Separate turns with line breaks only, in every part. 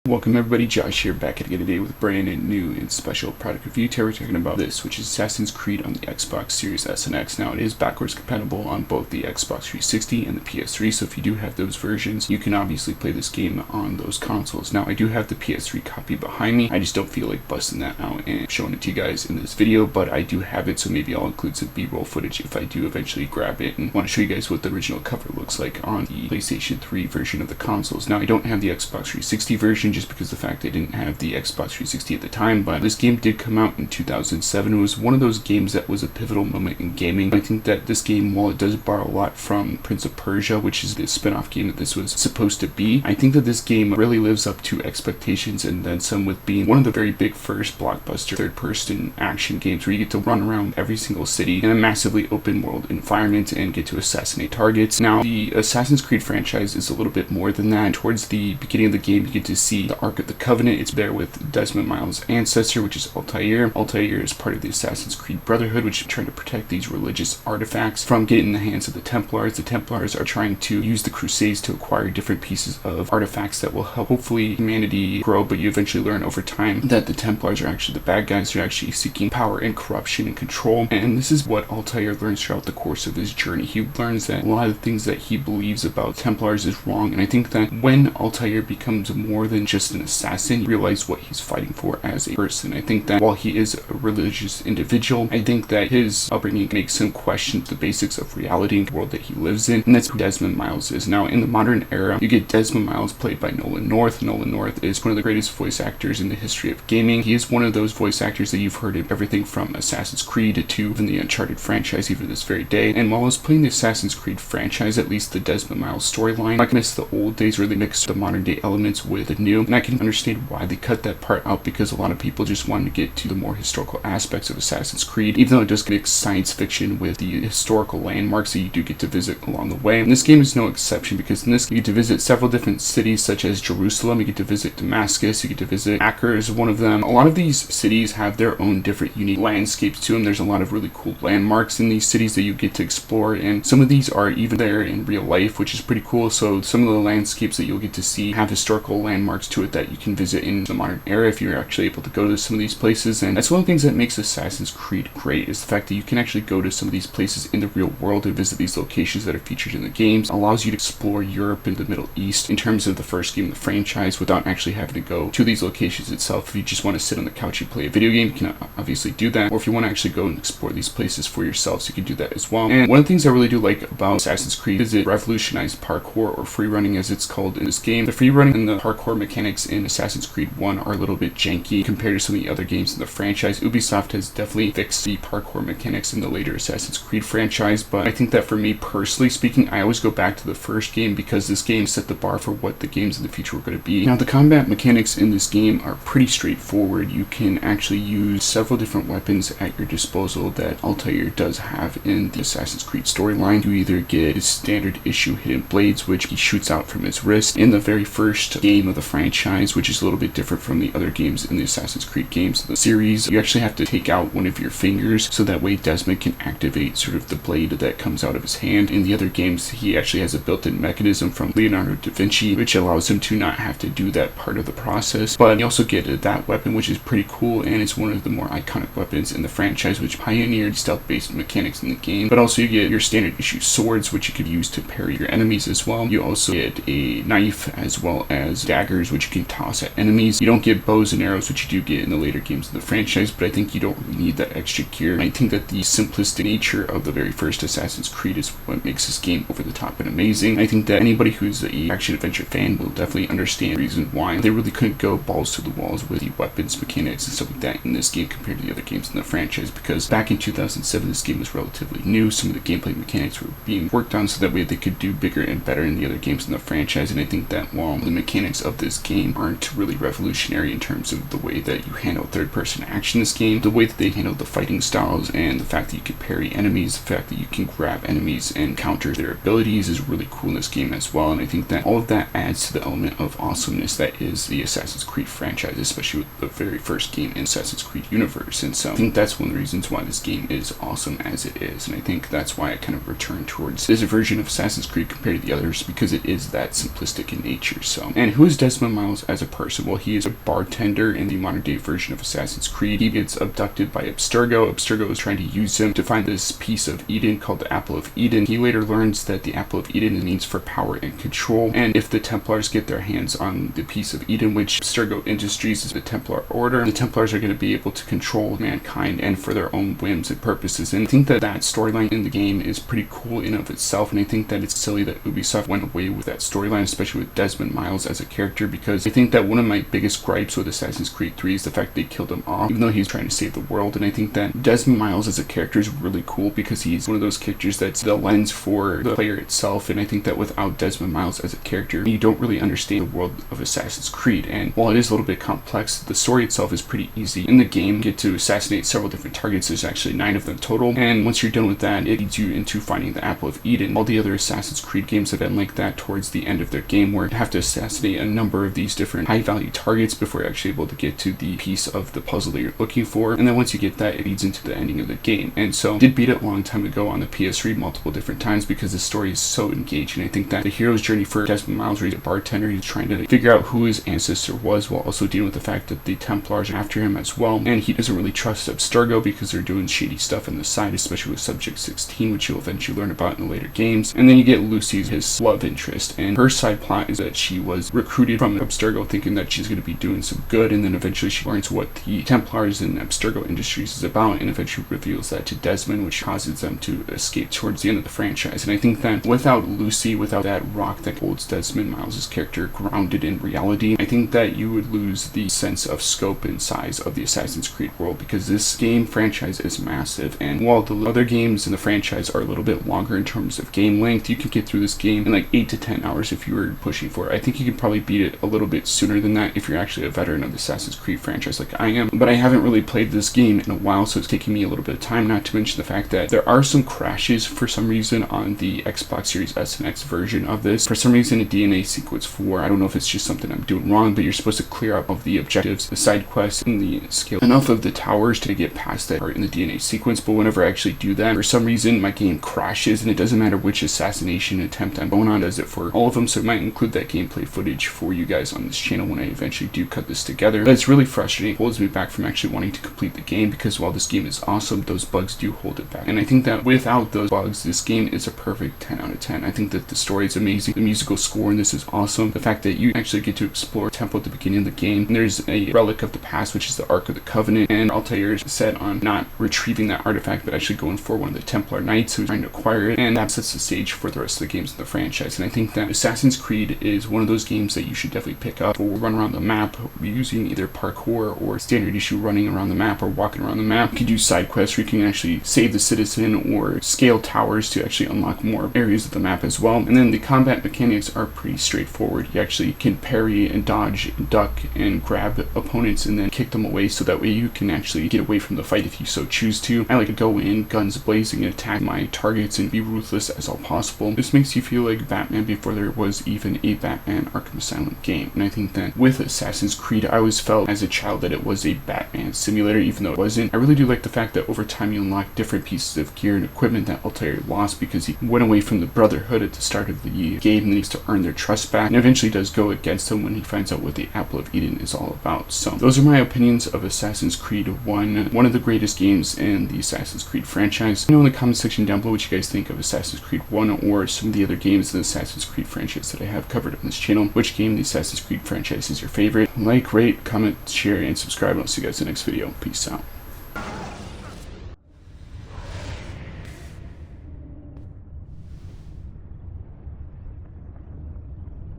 Welcome everybody, Josh here, back again today with a brand new and special product review. Today we're talking about this, which is Assassin's Creed on the Xbox Series S and X. Now it is backwards compatible on both the Xbox 360 and the PS3, so if you do have those versions, you can obviously play this game on those consoles. Now I do have the PS3 copy behind me, I just don't feel like busting that out and showing it to you guys in this video, but I do have it, so maybe I'll include some B-roll footage if I do eventually grab it and want to show you guys what the original cover looks like on the PlayStation 3 version of the consoles. Now I don't have the Xbox 360 version just because the fact I didn't have the Xbox 360 at the time, but this game did come out in 2007. It was one of those games that was a pivotal moment in gaming. I think that this game, while it does borrow a lot from Prince of Persia, which is the spin-off game that this was supposed to be, I think that this game really lives up to expectations and then some, with being one of the very big first blockbuster third-person action games where you get to run around every single city in a massively open world environment and get to assassinate targets. Now the Assassin's Creed franchise is a little bit more than that. Towards the beginning of the game, you get to see the Ark of the Covenant. It's there with Desmond Miles' ancestor, which is Altair. Altair is part of the Assassin's Creed Brotherhood, which is trying to protect these religious artifacts from getting in the hands of the Templars. The Templars are trying to use the Crusades to acquire different pieces of artifacts that will help hopefully humanity grow, but you eventually learn over time that the Templars are actually the bad guys. They're actually seeking power and corruption and control, and this is what Altair learns throughout the course of his journey. He learns that a lot of the things that he believes about Templars is wrong, and I think that when Altair becomes more than just an assassin, you realize what he's fighting for as a person. I think that while he is a religious individual, I think that his upbringing makes him question the basics of reality and the world that he lives in, and that's who Desmond Miles is. Now in the modern era, you get Desmond Miles played by Nolan North. Nolan North is one of the greatest voice actors in the history of gaming. He is one of those voice actors that you've heard in everything from Assassin's Creed to even the Uncharted franchise, even this very day. And while I was playing the Assassin's Creed franchise, at least the Desmond Miles storyline, I miss the old days where they mixed the modern day elements with the new, and I can understand why they cut that part out, because a lot of people just wanted to get to the more historical aspects of Assassin's Creed, even though it does mix science fiction with the historical landmarks that you do get to visit along the way. And this game is no exception, because in this you get to visit several different cities such as Jerusalem, you get to visit Damascus, you get to visit Acre is one of them. A lot of these cities have their own different unique landscapes to them. There's a lot of really cool landmarks in these cities that you get to explore, and some of these are even there in real life, which is pretty cool. So some of the landscapes that you'll get to see have historical landmarks to it that you can visit in the modern era if you're actually able to go to some of these places. And that's one of the things that makes Assassin's Creed great, is the fact that you can actually go to some of these places in the real world and visit these locations that are featured in the games. It allows you to explore Europe and the Middle East in terms of the first game in the franchise without actually having to go to these locations itself. If you just want to sit on the couch and play a video game, you can obviously do that, or if you want to actually go and explore these places for yourself, so you can do that as well. And one of the things I really do like about Assassin's Creed is it revolutionized parkour, or free running as it's called in this game. The free running and the parkour mechanics in Assassin's Creed 1 are a little bit janky compared to some of the other games in the franchise. Ubisoft has definitely fixed the parkour mechanics in the later Assassin's Creed franchise, but I think that for me personally speaking, I always go back to the first game, because this game set the bar for what the games in the future were going to be. Now the combat mechanics in this game are pretty straightforward. You can actually use several different weapons at your disposal that Altair does have in the Assassin's Creed storyline. You either get his standard issue hidden blades, which he shoots out from his wrist. In the very first game of the franchise, franchise, which is a little bit different from the other games in the Assassin's Creed games. The series, you actually have to take out one of your fingers so that way Desmond can activate sort of the blade that comes out of his hand. In the other games, he actually has a built-in mechanism from Leonardo da Vinci, which allows him to not have to do that part of the process. But you also get that weapon, which is pretty cool, and it's one of the more iconic weapons in the franchise, which pioneered stealth-based mechanics in the game. But also you get your standard issue swords, which you could use to parry your enemies as well. You also get a knife as well as daggers, which you can toss at enemies. You don't get bows and arrows, which you do get in the later games of the franchise, but I think you don't really need that extra gear. And I think that the simplistic nature of the very first Assassin's Creed is what makes this game over the top and amazing. I think that anybody who's a action-adventure fan will definitely understand the reason why they really couldn't go balls to the walls with the weapons, mechanics, and stuff like that in this game compared to the other games in the franchise, because back in 2007, this game was relatively new. Some of the gameplay mechanics were being worked on so that way they could do bigger and better in the other games in the franchise. And I think that while the mechanics of this game aren't really revolutionary in terms of the way that you handle third-person action in this game, the way that they handle the fighting styles and the fact that you can parry enemies, the fact that you can grab enemies and counter their abilities is really cool in this game as well. And I think that all of that adds to the element of awesomeness that is the Assassin's Creed franchise, especially with the very first game in Assassin's Creed universe. And so I think that's one of the reasons why this game is awesome as it is. And I think that's why I kind of return towards this version of Assassin's Creed compared to the others, because it is that simplistic in nature. So, and who is Desmond Miles as a person? Well, he is a bartender in the modern day version of Assassin's Creed. He gets abducted by Abstergo. Abstergo is trying to use him to find this piece of Eden called the Apple of Eden. He later learns that the Apple of Eden means for power and control, and if the Templars get their hands on the piece of Eden, which Abstergo Industries is the Templar Order, the Templars are going to be able to control mankind and for their own whims and purposes. And I think that that storyline in the game is pretty cool in of itself, and I think that it's silly that Ubisoft went away with that storyline, especially with Desmond Miles as a character, because I think that one of my biggest gripes with Assassin's Creed 3 is the fact they killed him off, even though he's trying to save the world. And I think that Desmond Miles as a character is really cool because he's one of those characters that's the lens for the player itself. And I think that without Desmond Miles as a character, you don't really understand the world of Assassin's Creed. And while it is a little bit complex, the story itself is pretty easy. In the game, you get to assassinate several different targets. There's actually 9 of them total. And once you're done with that, it leads you into finding the Apple of Eden. All the other Assassin's Creed games have been like that towards the end of their game, where you have to assassinate a number of these different high-value targets before you're actually able to get to the piece of the puzzle that you're looking for. And then once you get that, it leads into the ending of the game. And so I did beat it a long time ago on the PS3 multiple different times because the story is so engaging. I think that the hero's journey for Desmond Miles, where he's a bartender, he's trying to figure out who his ancestor was while also dealing with the fact that the Templars are after him as well. And he doesn't really trust Abstergo because they're doing shady stuff on the side, especially with Subject 16, which you'll eventually learn about in the later games. And then you get Lucy's his love interest, and her side plot is that she was recruited from Abstergo thinking that she's going to be doing some good, and then eventually she learns what the Templars and Abstergo Industries is about, and eventually reveals that to Desmond, which causes them to escape towards the end of the franchise. And I think that without Lucy, without that rock that holds Desmond Miles' character grounded in reality, I think that you would lose the sense of scope and size of the Assassin's Creed world, because this game franchise is massive. And while the other games in the franchise are a little bit longer in terms of game length, you can get through this game in like 8 to 10 hours if you were pushing for it. I think you can probably beat it a little bit sooner than that if you're actually a veteran of the Assassin's Creed franchise like I am. But I haven't really played this game in a while, so it's taking me a little bit of time, not to mention the fact that there are some crashes for some reason on the Xbox Series S and X version of this. For some reason, in DNA Sequence 4, I don't know if it's just something I'm doing wrong, but you're supposed to clear up of the objectives, the side quests, and the scale enough of the towers to get past that part in the DNA sequence. But whenever I actually do that, for some reason my game crashes, and it doesn't matter which assassination attempt I'm going on, does it for all of them. So I might include that gameplay footage for you guys on this channel when I eventually do cut this together. But it's really frustrating. It holds me back from actually wanting to complete the game, because while this game is awesome, those bugs do hold it back. And I think that without those bugs, this game is a perfect 10 out of 10. I think that the story is amazing. The musical score in this is awesome. The fact that you actually get to explore a temple at the beginning of the game, and there's a relic of the past, which is the Ark of the Covenant, and Altair is set on not retrieving that artifact, but actually going for one of the Templar Knights who's trying to acquire it, and that sets the stage for the rest of the games in the franchise. And I think that Assassin's Creed is one of those games that you should definitely pick up or run around the map using either parkour or standard issue running around the map or walking around the map. You can do side quests where you can actually save the citizen or scale towers to actually unlock more areas of the map as well. And then the combat mechanics are pretty straightforward. You actually can parry and dodge and duck and grab opponents and then kick them away, so that way you can actually get away from the fight if you so choose to. I like to go in guns blazing and attack my targets and be ruthless as all possible. This makes you feel like Batman before there was even a Batman Arkham Asylum game. game. And I think that with Assassin's Creed, I always felt as a child that it was a Batman simulator, even though it wasn't. I really do like the fact that over time you unlock different pieces of gear and equipment that Altair lost because he went away from the Brotherhood at the start of the game and needs to earn their trust back, and eventually does go against them when he finds out what the Apple of Eden is all about. So those are my opinions of Assassin's Creed 1, one of the greatest games in the Assassin's Creed franchise. Let me know in the comment section down below what you guys think of Assassin's Creed 1 or some of the other games in the Assassin's Creed franchise that I have covered on this channel. Which game in the Assassin's Creed franchise is your favorite? Like, rate, comment, share, and subscribe. I'll see you guys in the next video. Peace out.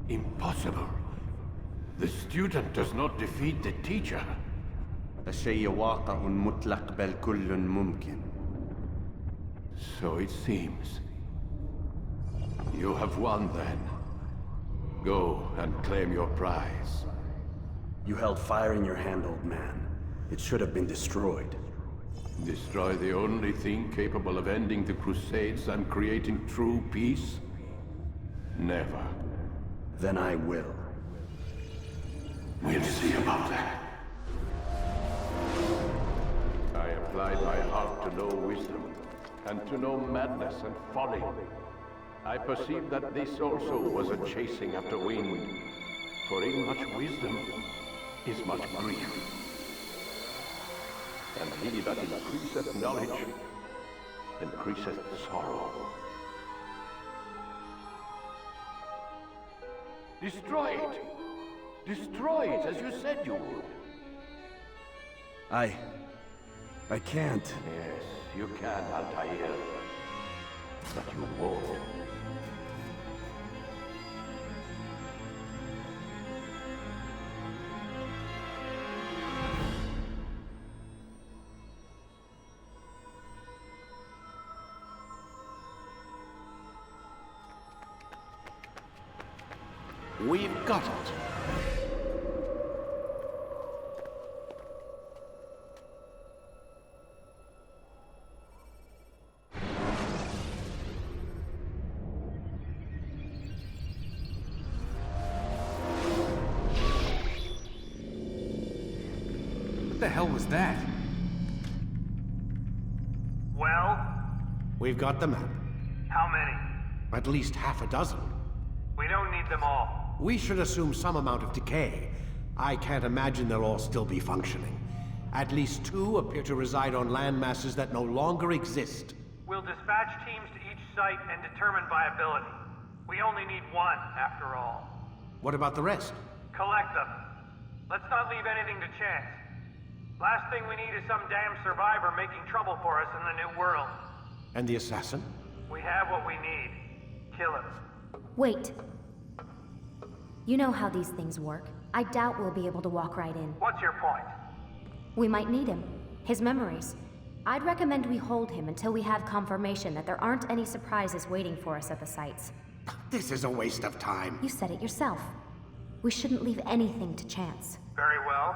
Impossible. The student does not defeat the teacher.
الشيء واقع مطلق بل كل ممكن.
So it seems. You have won then. Go and claim your prize.
You held fire in your hand, old man. It should have been destroyed.
Destroy the only thing capable of ending the Crusades and creating true peace? Never.
Then I will.
We'll see about that. I applied my heart to know wisdom, and to know madness and folly. I perceived that this also was a chasing after wind. For in much wisdom is much grief. And he that increaseth knowledge increaseth sorrow. Destroy it! Destroy it as you said you would.
I can't.
Yes, you can, Altair. But you won't. We've got it.
What the hell was that?
Well?
We've got the map.
How many?
At least half a dozen.
We don't need them all.
We should assume some amount of decay. I can't imagine they'll all still be functioning. At least 2 appear to reside on land masses that no longer exist.
We'll dispatch teams to each site and determine viability. We only need 1, after all.
What about the rest?
Collect them. Let's not leave anything to chance. Last thing we need is some damn survivor making trouble for us in the New World.
And the assassin?
We have what we need. Kill him.
Wait. You know how these things work. I doubt we'll be able to walk right in.
What's your point?
We might need him. His memories. I'd recommend we hold him until we have confirmation that there aren't any surprises waiting for us at the sites.
This is a waste of time.
You said it yourself. We shouldn't leave anything to chance.
Very well.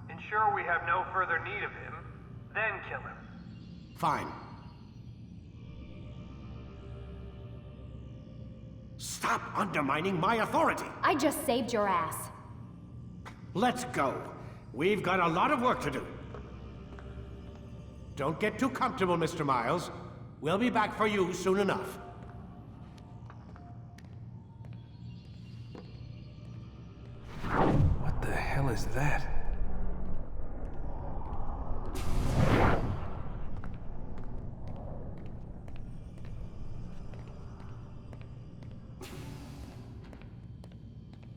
Ensure we have no further need of him, then kill him.
Fine. Stop undermining my authority!
I just saved your ass.
Let's go. We've got a lot of work to do. Don't get too comfortable, Mr. Miles. We'll be back for you soon enough.
What the hell is that?